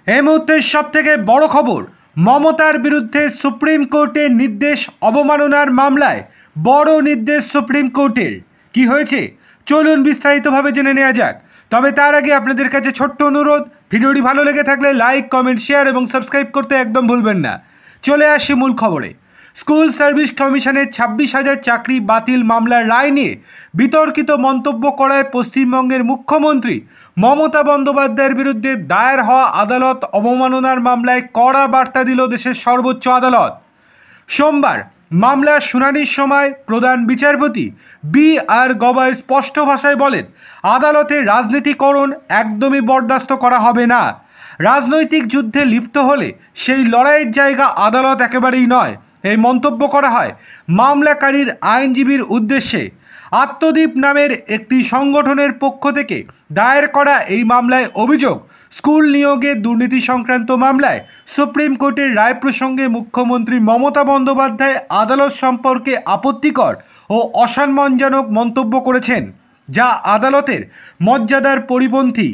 এই মুহূর্তের সবথেকে বড় খবর, মমতার বিরুদ্ধে সুপ্রিম কোর্টের নির্দেশ, অবমাননার মামলায় বড় নির্দেশ সুপ্রিম কোর্টের। কি হয়েছে চলুন বিস্তারিতভাবে জেনে নেওয়া যাক। তবে তার আগে আপনাদের কাছে ছোট্ট অনুরোধ, ভিডিওটি ভালো লেগে থাকলে লাইক, কমেন্ট, শেয়ার এবং সাবস্ক্রাইব করতে একদম ভুলবেন না। চলে আসি মূল খবরে। স্কুল সার্ভিস কমিশনের 26,000 চাকরি বাতিল মামলার রায় নিয়ে বিতর্কিত মন্তব্য করায় পশ্চিমবঙ্গের মুখ্যমন্ত্রী মমতা বন্দ্যোপাধ্যায়ের বিরুদ্ধে দায়ের হওয়া আদালত অবমাননার মামলায় কড়া বার্তা দিল দেশের সর্বোচ্চ আদালত। সোমবার মামলার শুনানির সময় প্রধান বিচারপতি বি.আর. গবাই স্পষ্ট ভাষায় বলেন, আদালতের রাজনীতিকরণ একদমই বরদাস্ত করা হবে না। রাজনৈতিক যুদ্ধে লিপ্ত হলে সেই লড়াইয়ের জায়গা আদালত একেবারেই নয়। এই মন্তব্য করা হয় মামলাকারীর আইনজীবীর উদ্দেশ্যে। আত্মদ্বীপ নামের একটি সংগঠনের পক্ষ থেকে দায়ের করা এই মামলায় অভিযোগ, স্কুল নিয়োগে দুর্নীতি সংক্রান্ত মামলায় সুপ্রিম কোর্টের রায় প্রসঙ্গে মুখ্যমন্ত্রী মমতা বন্দ্যোপাধ্যায় আদালত সম্পর্কে আপত্তিকর ও অসম্মানজনক মন্তব্য করেছেন, যা আদালতের মর্যাদার পরিপন্থী।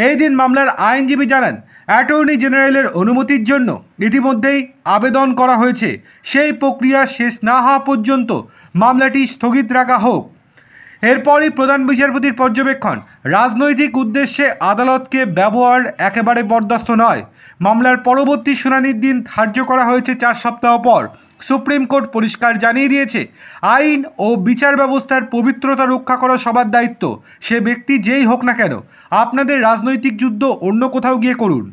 এই দিন মামলার আইনজীবী জানান, অ্যাটর্নি জেনারেলের অনুমতির জন্য ইতিমধ্যেই আবেদন করা হয়েছে। সেই প্রক্রিয়া শেষ না হওয়া পর্যন্ত মামলাটি স্থগিত রাখা হোক। এরপরই প্রধান বিচারপতির পর্যবেক্ষণ, রাজনৈতিক উদ্দেশ্যে আদালতকে ব্যবহার একেবারে বরদাস্ত নয়। মামলার পরবর্তী শুনানির দিন ধার্য করা হয়েছে 4 সপ্তাহ পর। সুপ্রিম কোর্ট পরিষ্কার জানিয়ে দিয়েছে, আইন ও বিচার ব্যবস্থার পবিত্রতা রক্ষা করা সবার দায়িত্ব, সে ব্যক্তি যেই হোক না কেন। আপনাদের রাজনৈতিক যুদ্ধ অন্য কোথাও গিয়ে করুন।